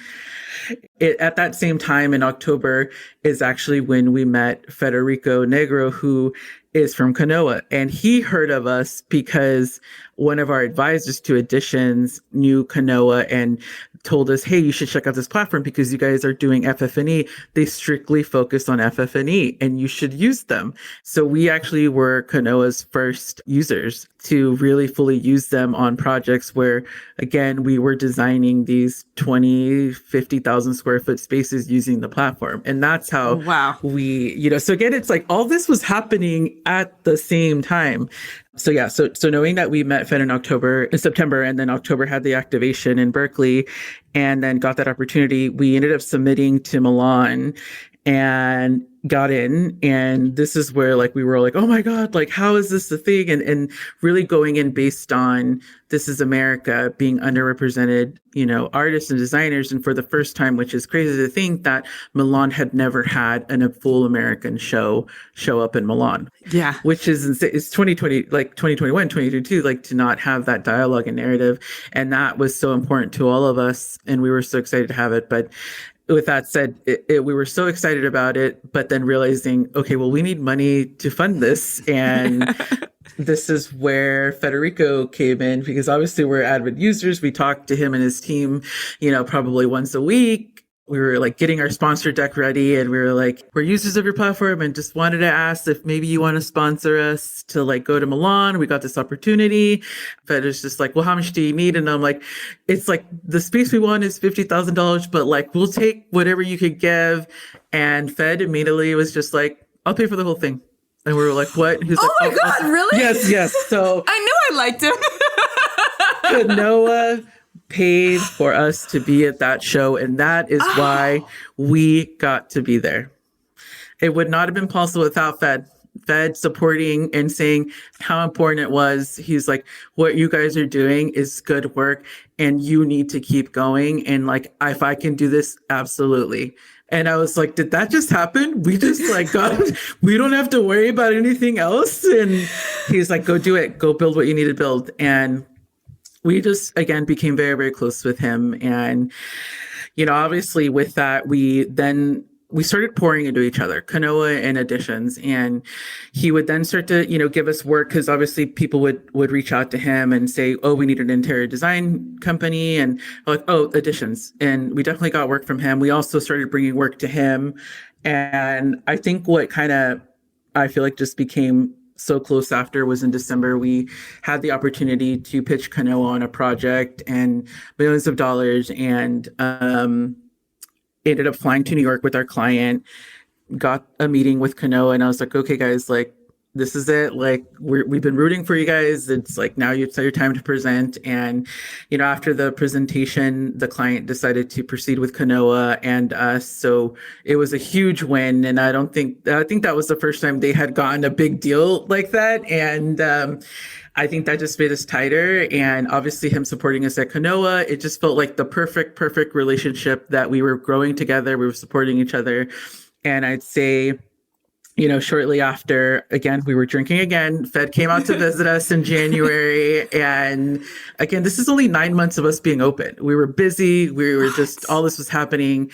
at that same time in October is actually when we met Federico Negro, who is from Kanoa. And he heard of us because one of our advisors to Editions knew Kanoa and told us, hey, you should check out this platform because you guys are doing FF&E. They strictly focus on FF&E and you should use them. So we actually were Kanoa's first users to really fully use them on projects where, again, we were designing these 20, 50,000 square foot spaces using the platform. And that's how so again, it's like all this was happening at the same time. So yeah, so knowing that we met Fed in September, and then October had the activation in Berkeley, and then got that opportunity, we ended up submitting to Milan and got in. And this is where like we were like, oh my God, like how is this a thing? And really going in based on This Is America being underrepresented, artists and designers. And for the first time, which is crazy to think that Milan had never had a full American show up in Milan. Yeah. Which is it's 2020, like 2021, 2022, like to not have that dialogue and narrative. And that was so important to all of us. And we were so excited to have it. But with that said, we were so excited about it, but then realizing, okay, well, we need money to fund this. And this is where Federico came in, because obviously we're avid users. We talked to him and his team, probably once a week. We were like getting our sponsor deck ready, and we were like, we're users of your platform and just wanted to ask if maybe you want to sponsor us to like go to Milan. We got this opportunity. Fed is just like, well, how much do you need? And I'm like, it's like the space we want is $50,000, but like, we'll take whatever you could give. And Fed immediately was just like, I'll pay for the whole thing. And we were like, what? He's oh like, my God, really? Yes. So I knew I liked him. Noah paid for us to be at that show, and that is why we got to be there. It would not have been possible without Fed supporting and saying how important it was. He's like, what you guys are doing is good work and you need to keep going. And like, if I can do this, absolutely. And I was like, did that just happen? We just like we don't have to worry about anything else. And he's like, go do it. Go build what you need to build. And we just, again, became very, very close with him. And, obviously with that, we started pouring into each other, Kanoa and Editions. And he would then start to, give us work, because obviously people would reach out to him and say, oh, we need an interior design company. And like, oh, Editions. And we definitely got work from him. We also started bringing work to him. And I think what I feel like just became so close after was in December, we had the opportunity to pitch Kanoa on a project and millions of dollars, and ended up flying to New York with our client, got a meeting with Kanoa, and I was like, okay, guys, like, this is it. Like, we've been rooting for you guys. It's like, now it's your time to present. And, after the presentation, the client decided to proceed with Kanoa and us. So it was a huge win. And I think that was the first time they had gotten a big deal like that. And, I think that just made us tighter. And obviously him supporting us at Kanoa, it just felt like the perfect relationship that we were growing together. We were supporting each other. And I'd say, shortly after, again, we were drinking again. Fed came out to visit us in January. And again, this is only 9 months of us being open. We were busy. We were just, all this was happening.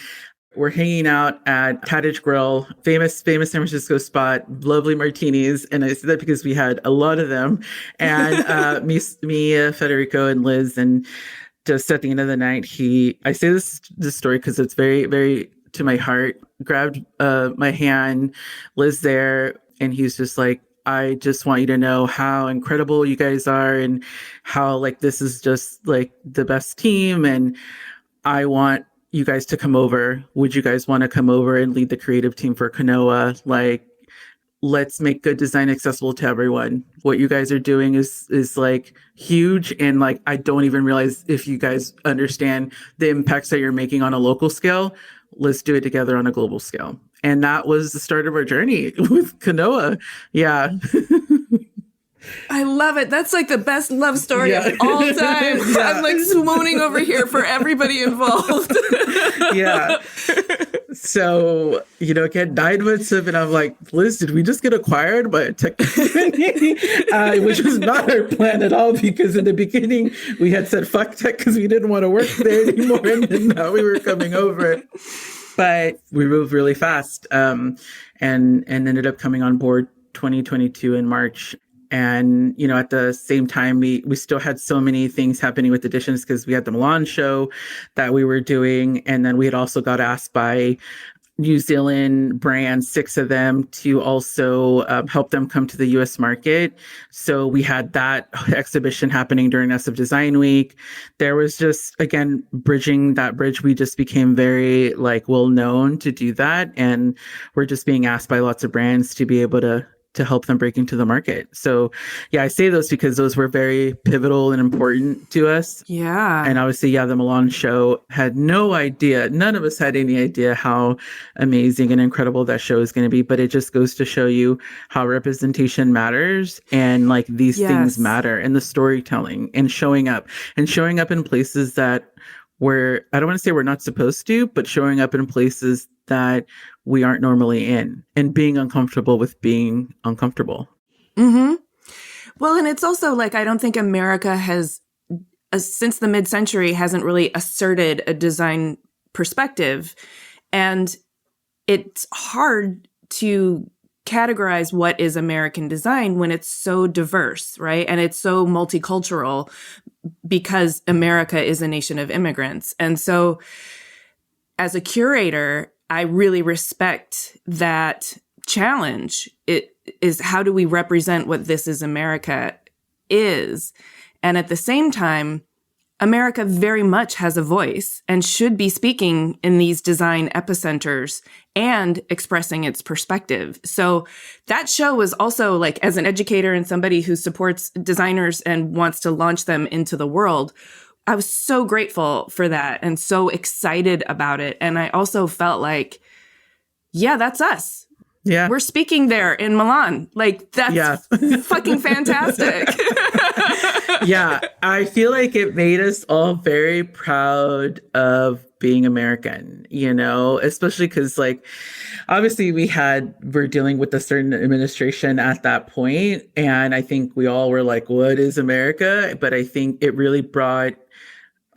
We're hanging out at Cottage Grill, famous San Francisco spot, lovely martinis. And I say that because we had a lot of them. And me, Federico, and Liz. And just at the end of the night, I say this story because it's very, very to my heart, grabbed my hand, Liz there. And he's just like, I just want you to know how incredible you guys are and how like this is just like the best team. And I want you guys to come over. Would you guys want to come over and lead the creative team for Kanoa? Like, let's make good design accessible to everyone. What you guys are doing is like huge. And like, I don't even realize if you guys understand the impacts that you're making on a local scale. Let's do it together on a global scale. And that was the start of our journey with Kanoa. Yeah. I love it. That's like the best love story of all time. Yeah. I'm like swooning over here for everybody involved. Yeah. So, again, 9 months of it, I'm like, Liz, did we just get acquired by a tech company? Which was not our plan at all, because in the beginning we had said fuck tech because we didn't want to work there anymore. And then now we were coming over. But we moved really fast and ended up coming on board 2022 in March. And, at the same time, we still had so many things happening with Editions because we had the Milan show that we were doing. And then we had also got asked by New Zealand brands, 6 of them, to also help them come to the US market. So we had that exhibition happening during SF Design Week. There was just, again, bridging that bridge. We just became very well known to do that. And we're just being asked by lots of brands to be able to help them break into the market. So yeah, I say those because those were very pivotal and important to us. Yeah. And obviously, the Milan show had no idea. None of us had any idea how amazing and incredible that show is going to be. But it just goes to show you how representation matters and these things matter, and the storytelling and showing up in places that I don't want to say we're not supposed to, but showing up in places that we aren't normally in and being uncomfortable with being uncomfortable. Mm-hmm. Well, and it's also I don't think America has, since the mid-century, hasn't really asserted a design perspective. And it's hard to categorize what is American design when it's so diverse, right? And it's so multicultural because America is a nation of immigrants. And so as a curator, I really respect that challenge. It is, how do we represent what This Is America is? And at the same time, America very much has a voice and should be speaking in these design epicenters and expressing its perspective. So that show was also as an educator and somebody who supports designers and wants to launch them into the world, I was so grateful for that and so excited about it. And I also felt yeah, that's us. Yeah. We're speaking there in Milan. That's fucking fantastic. Yeah. I feel like it made us all very proud of being American, especially because obviously we're dealing with a certain administration at that point. And I think we all were what is America? But I think it really brought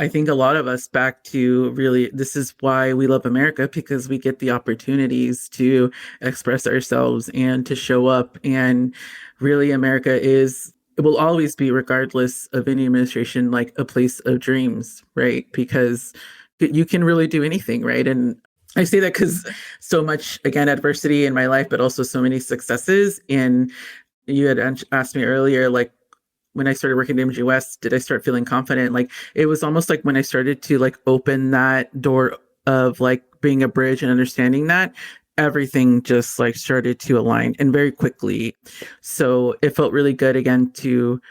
a lot of us back to really, this is why we love America, because we get the opportunities to express ourselves and to show up. And really, America it will always be, regardless of any administration, a place of dreams, right? Because you can really do anything, right? And I say that because so much, again, adversity in my life, but also so many successes. And you had asked me earlier, when I started working at Image West, did I start feeling confident? It was almost when I started to open that door of being a bridge and understanding that, everything just started to align, and very quickly. So it felt really good again to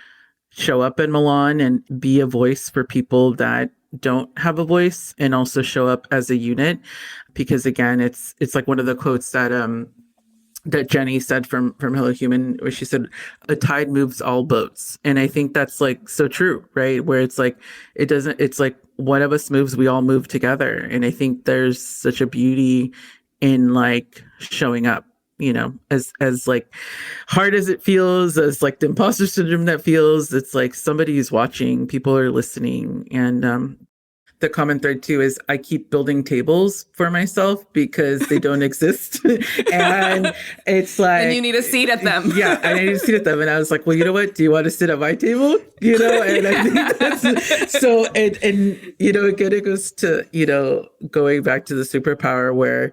show up in Milan and be a voice for people that don't have a voice, and also show up as a unit, because again, it's one of the quotes that Jenny said from Hello Human, where she said, "A tide moves all boats." And I think that's so true, right? Where it's it's one of us moves, we all move together. And I think there's such a beauty in showing up as like hard as it feels, as like the imposter syndrome that feels, it's like somebody's watching, people are listening. And the common thread too is I keep building tables for myself because they don't exist. And it's like, and you need a seat at them. Yeah, I need a seat at them. And I was like, well, you know what? Do you want to sit at my table? And I think that's so, and again, it goes to, going back to the superpower where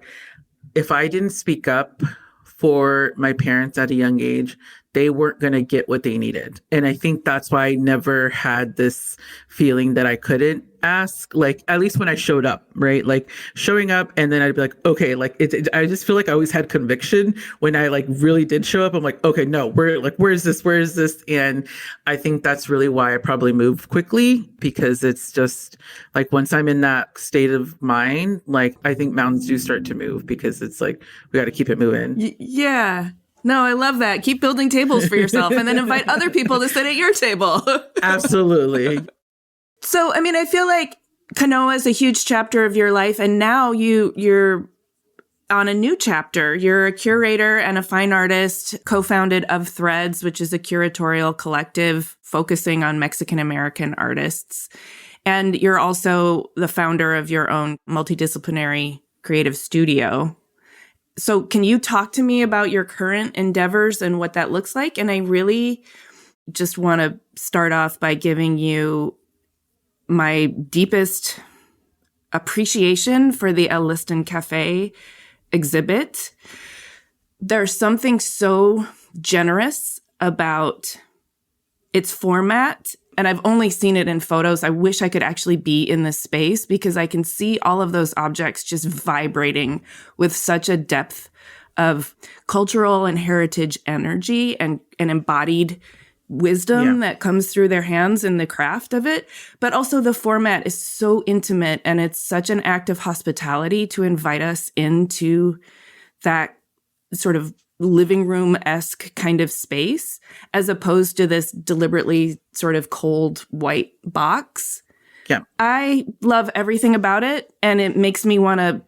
if I didn't speak up for my parents at a young age, they weren't going to get what they needed. And I think that's why I never had this feeling that I couldn't ask, like, at least when I showed up, right? Like showing up and then I'd be like, okay, like I just feel like I always had conviction when I like really did show up. I'm like, okay, no, where is this? And I think that's really why I probably moved quickly, because it's just like, once I'm in that state of mind, like I think mountains do start to move, because it's like, we got to keep it moving. Yeah. No, I love that. Keep building tables for yourself and then invite other people to sit at your table. Absolutely. So, I mean, I feel like Kanoa is a huge chapter of your life, and now you're on a new chapter. You're a curator and a fine artist, co-founded of Threads, which is a curatorial collective focusing on Mexican-American artists. And you're also the founder of your own multidisciplinary creative studio. So can you talk to me about your current endeavors and what that looks like? And I really just want to start off by giving you my deepest appreciation for the El Liston Cafe exhibit. There's something so generous about its format, and I've only seen it in photos. I wish I could actually be in this space, because I can see all of those objects just vibrating with such a depth of cultural and heritage energy and embodied wisdom that comes through their hands in the craft of it. But also the format is so intimate, and it's such an act of hospitality to invite us into that sort of living room-esque kind of space, as opposed to this deliberately sort of cold white box. Yeah. I love everything about it, and it makes me want to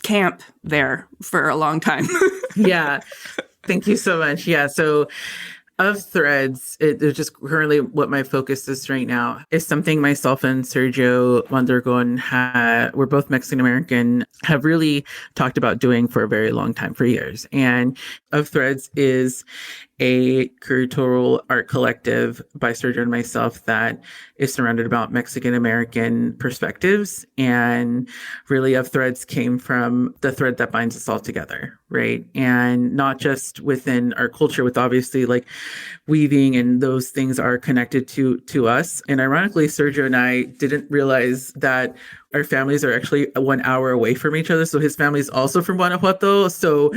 camp there for a long time. Yeah. Thank you so much. Yeah. So of Threads, it's just currently what my focus is right now is something myself and Sergio Mondragon we're both Mexican American, have really talked about doing for a very long time, for years. And of Threads is a curatorial art collective by Sergio and myself that is surrounded about Mexican American perspectives. And really, of Threads came from the thread that binds us all together, right? And not just within our culture, with obviously like weaving and those things are connected to us. And ironically, Sergio and I didn't realize that our families are actually 1 hour away from each other. So his family is also from Guanajuato. So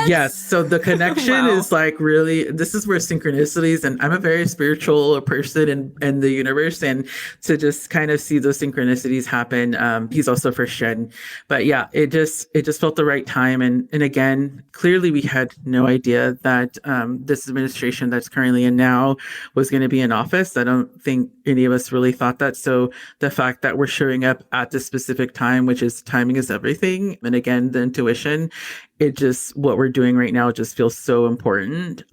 yes, so the connection is like really, this is where synchronicities, and I'm a very spiritual person in the universe, and to just kind of see those synchronicities happen. He's also first gen, but yeah, it just felt the right time. And again, clearly we had no idea that this administration that's currently in now was going to be in office. I don't think any of us really thought that. So the fact that we're showing up at the specific time, which is timing is everything. And again, the intuition, what we're doing right now just feels so important.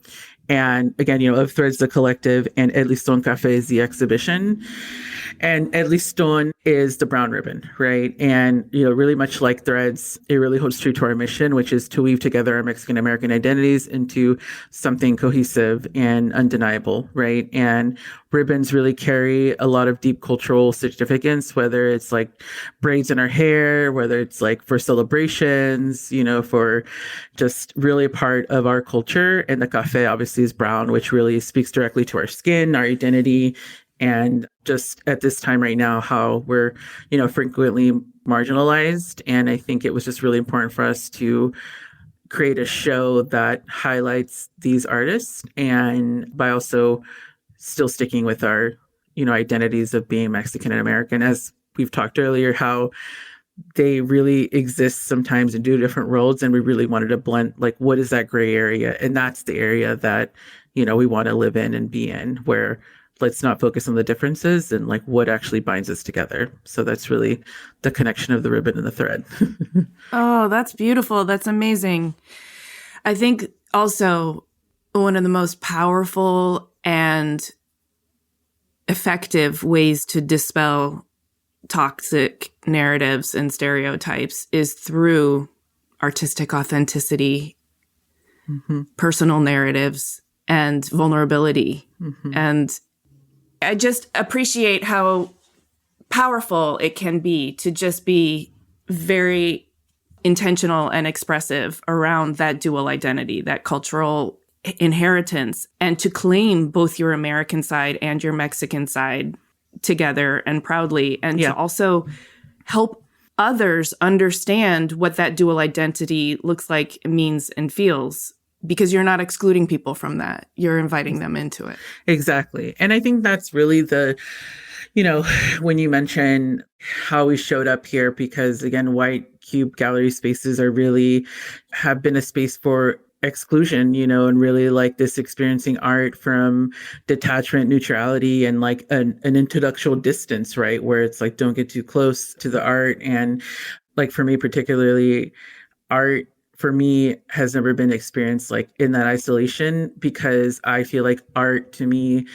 And again, of Threads, the collective, and El Liston Cafe is the exhibition. And El Liston is the brown ribbon, right? And, really much like Threads, it really holds true to our mission, which is to weave together our Mexican American identities into something cohesive and undeniable, right? And ribbons really carry a lot of deep cultural significance, whether it's like braids in our hair, whether it's like for celebrations, for just really a part of our culture. And the cafe obviously is brown, which really speaks directly to our skin, our identity, and just at this time right now, how we're, frequently marginalized. And I think it was just really important for us to create a show that highlights these artists, and by also still sticking with our, identities of being Mexican and American, as we've talked earlier, how they really exist sometimes in two different worlds. And we really wanted to blend, like, what is that gray area? And that's the area that, we want to live in and be in, where let's not focus on the differences and like what actually binds us together. So that's really the connection of the ribbon and the thread. Oh, that's beautiful. That's amazing. I think also one of the most powerful and effective ways to dispel toxic narratives and stereotypes is through artistic authenticity, personal narratives, and vulnerability. And I just appreciate how powerful it can be to just be very intentional and expressive around that dual identity, that cultural inheritance, and to claim both your American side and your Mexican side together and proudly, and to also help others understand what that dual identity looks like, means, and feels, because you're not excluding people from that. You're inviting them into it. Exactly. And I think that's really when you mention how we showed up here, because again, white cube gallery spaces have been a space for exclusion, and really like this experiencing art from detachment, neutrality, and like an intellectual distance, right? Where it's like, don't get too close to the art. And like for me, particularly, art for me has never been experienced like in that isolation, because I feel like art to me,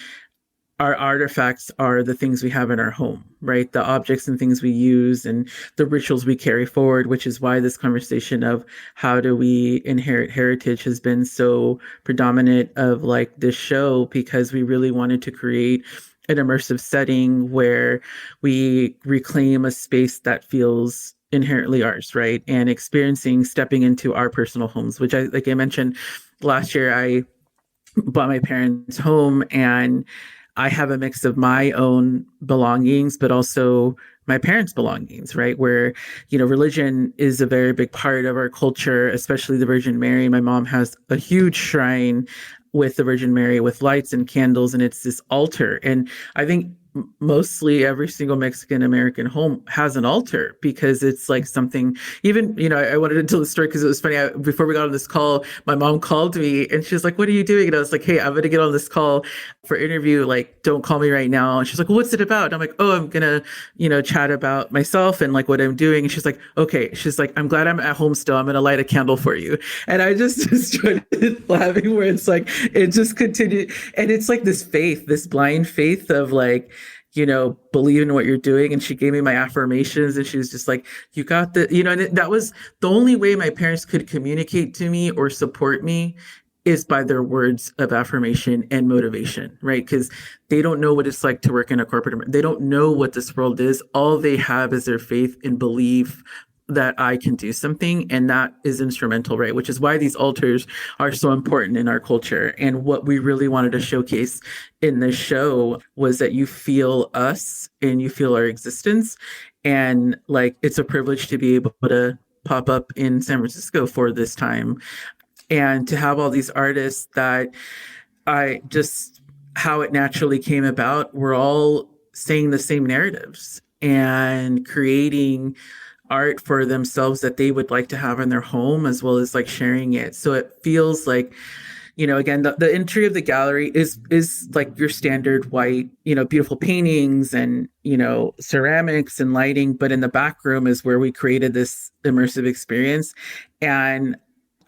our artifacts are the things we have in our home, right? The objects and things we use and the rituals we carry forward, which is why this conversation of how do we inherit heritage has been so predominant of like this show, because we really wanted to create an immersive setting where we reclaim a space that feels inherently ours, right? And stepping into our personal homes, which like I mentioned, last year I bought my parents' home, and I have a mix of my own belongings, but also my parents' belongings, right? Where, religion is a very big part of our culture, especially the Virgin Mary. My mom has a huge shrine with the Virgin Mary with lights and candles, and it's this altar. And I think mostly every single Mexican American home has an altar, because it's like something, even, I wanted to tell the story because it was funny. Before we got on this call, my mom called me and she's like, what are you doing? And I was like, hey, I'm going to get on this call for interview. Like, don't call me right now. And she's like, well, what's it about? And I'm like, oh, I'm going to, chat about myself and like what I'm doing. And she's like, okay. She's like, I'm glad I'm at home still. I'm going to light a candle for you. And I just started laughing, where it's like, it just continued. And it's like this faith, this blind faith of like, believe in what you're doing. And she gave me my affirmations, and she was just like, you got the, and that was the only way my parents could communicate to me or support me, is by their words of affirmation and motivation, right? Because they don't know what it's like to work in a corporate, they don't know what this world is. All they have is their faith and belief that I can do something, and that is instrumental, right? Which is why these altars are so important in our culture. And what we really wanted to showcase in this show was that you feel us and you feel our existence. And like, it's a privilege to be able to pop up in San Francisco for this time, and to have all these artists that how it naturally came about, we're all saying the same narratives and creating art for themselves that they would like to have in their home, as well as like sharing it. So it feels like, again, the entry of the gallery is like your standard white, beautiful paintings and, ceramics and lighting. But in the back room is where we created this immersive experience. And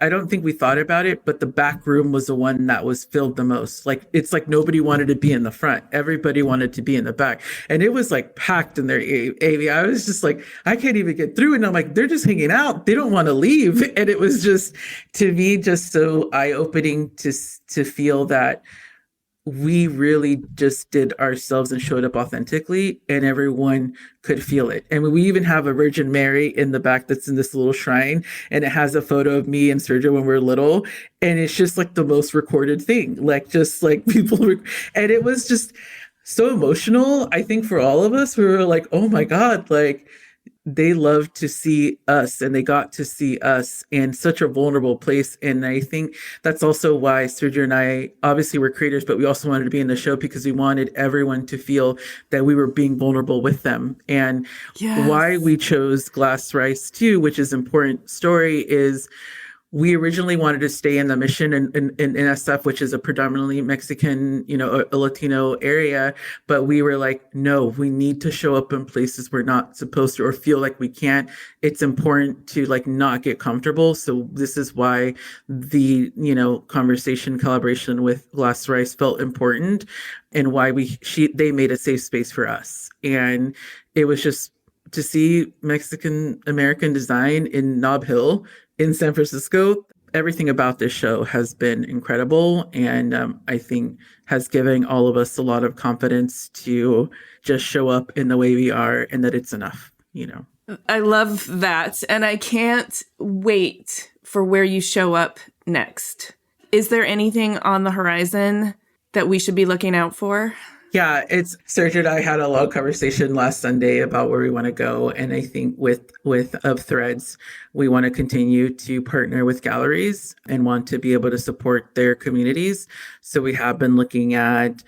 I don't think we thought about it, but the back room was the one that was filled the most. Like, it's like nobody wanted to be in the front. Everybody wanted to be in the back. And it was like packed in there, Amy. I was just like, I can't even get through. And I'm like, they're just hanging out. They don't want to leave. And it was just, to me, just so eye-opening to feel that we really just did ourselves and showed up authentically, and everyone could feel it. And we even have a Virgin Mary in the back that's in this little shrine, and it has a photo of me and Sergio when we were little. And it's just like the most recorded thing, like just like people. And it was just so emotional. I think for all of us, we were like, oh my God, like, they loved to see us, and they got to see us in such a vulnerable place. And I think that's also why Sergio and I, obviously we're creators, but we also wanted to be in the show because we wanted everyone to feel that we were being vulnerable with them. And why we chose Glass Rice too, which is important story, is we originally wanted to stay in the Mission and SF, which is a predominantly Mexican, a Latino area. But we were like, no, we need to show up in places we're not supposed to or feel like we can't. It's important to like not get comfortable. So this is why the, conversation collaboration with Glass Rice felt important and why they made a safe space for us. And it was just to see Mexican American design in Nob Hill in San Francisco. Everything about this show has been incredible, and I think has given all of us a lot of confidence to just show up in the way we are and that it's enough, I love that. And I can't wait for where you show up next. Is there anything on the horizon that we should be looking out for? Yeah, Sergio and I had a long conversation last Sunday about where we want to go. And I think with Of Threads, we want to continue to partner with galleries and want to be able to support their communities. So we have been looking at,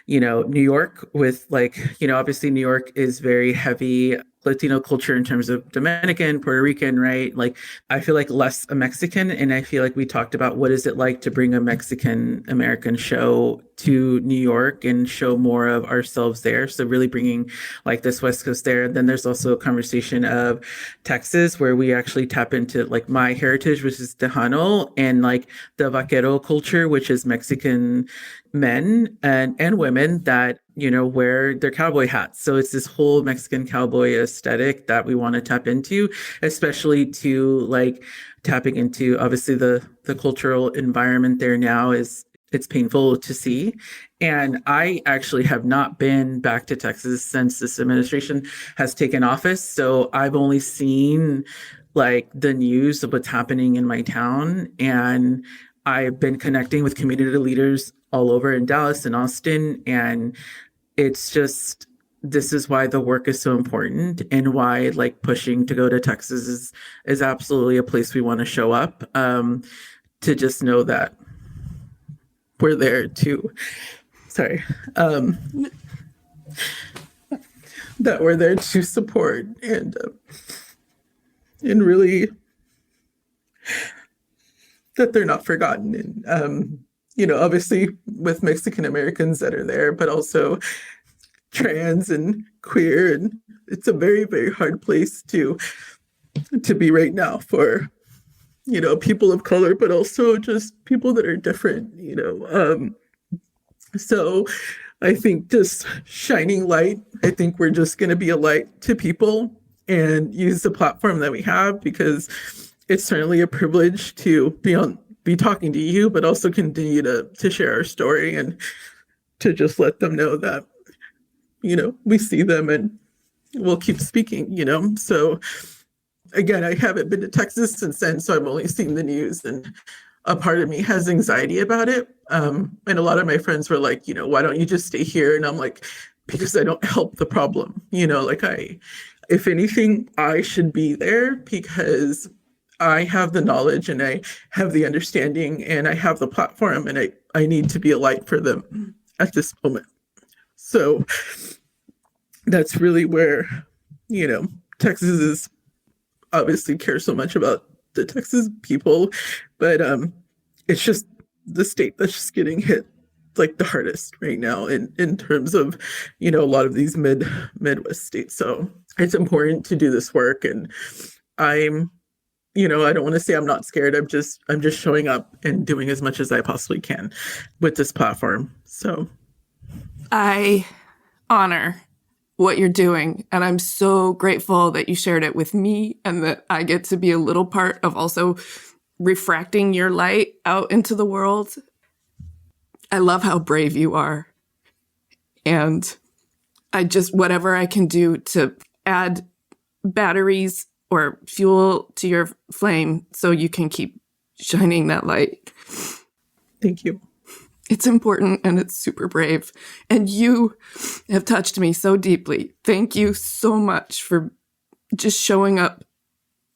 New York with obviously New York is very heavy Latino culture in terms of Dominican, Puerto Rican, right? Like, I feel like less a Mexican. And I feel like we talked about what is it like to bring a Mexican American show to New York and show more of ourselves there. So really bringing like this West Coast there. And then there's also a conversation of Texas where we actually tap into like my heritage, which is Tejano, and like the vaquero culture, which is Mexican men and women that wear their cowboy hats. So it's this whole Mexican cowboy aesthetic that we want to tap into, especially to like tapping into obviously the cultural environment there now it's painful to see. And I actually have not been back to Texas since this administration has taken office. So I've only seen like the news of what's happening in my town. And I've been connecting with community leaders all over in Dallas and Austin. And it's just, this is why the work is so important and why like pushing to go to Texas is absolutely a place we want to show up, to just know that we're there to, that we're there to support and really that they're not forgotten. And, obviously with Mexican Americans that are there, but also trans and queer. And it's a very, very hard place to be right now for, people of color, but also just people that are different, So I think just shining light, I think we're just going to be a light to people and use the platform that we have, because it's certainly a privilege to be talking to you, but also continue to share our story and to just let them know that, we see them and we'll keep speaking, So again, I haven't been to Texas since then, so I've only seen the news, and a part of me has anxiety about it. And a lot of my friends were like, why don't you just stay here? And I'm like, because I don't help the problem. If anything, I should be there because I have the knowledge and I have the understanding and I have the platform, and I need to be a light for them at this moment. So that's really where, Texas is obviously cares so much about the Texas people, but it's just the state that's just getting hit like the hardest right now in terms of, a lot of these Midwest states. So it's important to do this work, and I'm, I don't want to say I'm not scared. I'm just showing up and doing as much as I possibly can with this platform. So I honor what you're doing, and I'm so grateful that you shared it with me and that I get to be a little part of also refracting your light out into the world. I love how brave you are. And I just, whatever I can do to add batteries or fuel to your flame so you can keep shining that light. Thank you. It's important and it's super brave. And you have touched me so deeply. Thank you so much for just showing up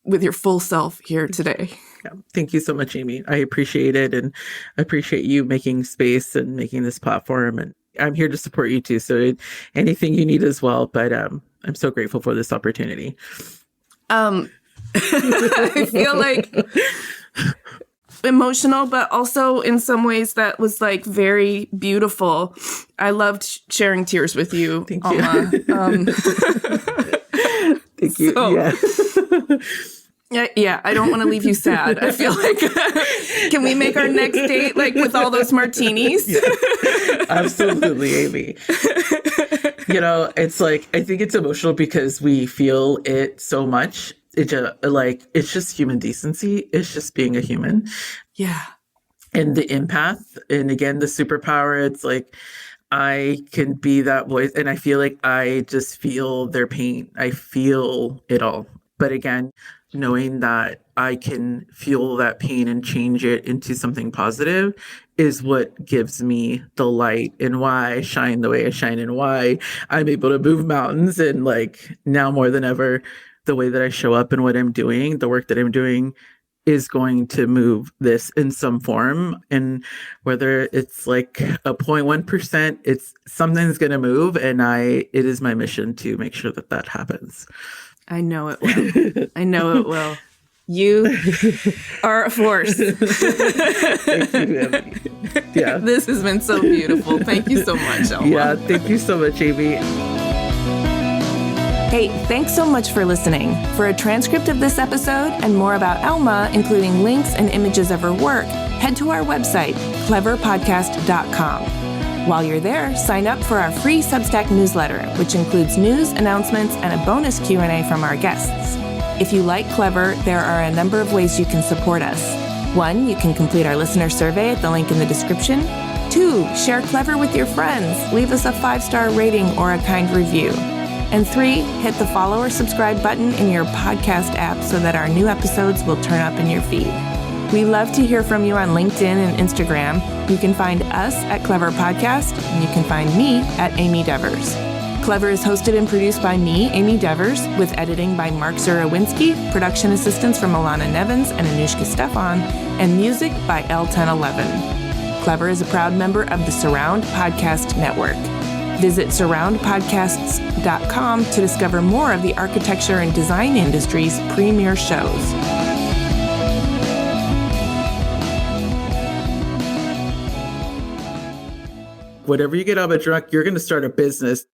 with your full self here today. Yeah. Thank you so much, Amy. I appreciate it. And I appreciate you making space and making this platform. And I'm here to support you too. So anything you need as well. But I'm so grateful for this opportunity. I feel like emotional, but also in some ways that was like very beautiful. I loved sharing tears with you, Thank Alma. you. Thank you. So- Yeah, I don't want to leave you sad. I feel like, can we make our next date like with all those martinis? Yeah. Absolutely, Amy. It's like, I think it's emotional because we feel it so much. It's just human decency. It's just being a human. Yeah. And the empath, and again, the superpower, it's like, I can be that voice, and I feel like I just feel their pain. I feel it all. But again, knowing that I can feel that pain and change it into something positive is what gives me the light, and why I shine the way I shine, and why I'm able to move mountains. And like now more than ever, the way that I show up and what I'm doing, the work that I'm doing is going to move this in some form. And whether it's like a 0.1%, it's something's going to move. And it is my mission to make sure that that happens. I know it will. I know it will. You are a force. Thank you, Emmy. Yeah. This has been so beautiful. Thank you so much, Alma. Yeah, thank you so much, Amy. Hey, thanks so much for listening. For a transcript of this episode and more about Alma, including links and images of her work, head to our website, cleverpodcast.com. While you're there, sign up for our free Substack newsletter, which includes news, announcements, and a bonus Q&A from our guests. If you like Clever, there are a number of ways you can support us. 1, you can complete our listener survey at the link in the description. 2, share Clever with your friends. Leave us a 5-star rating or a kind review. And 3, hit the follow or subscribe button in your podcast app so that our new episodes will turn up in your feed. We love to hear from you on LinkedIn and Instagram. You can find us at Clever Podcast, and you can find me at Amy Devers. Clever is hosted and produced by me, Amy Devers, with editing by Mark Zurowinski, production assistance from Alana Nevins and Anushka Stefan, and music by L1011. Clever is a proud member of the Surround Podcast Network. Visit surroundpodcasts.com to discover more of the architecture and design industry's premier shows. Whatever you get out of a drunk, you're going to start a business.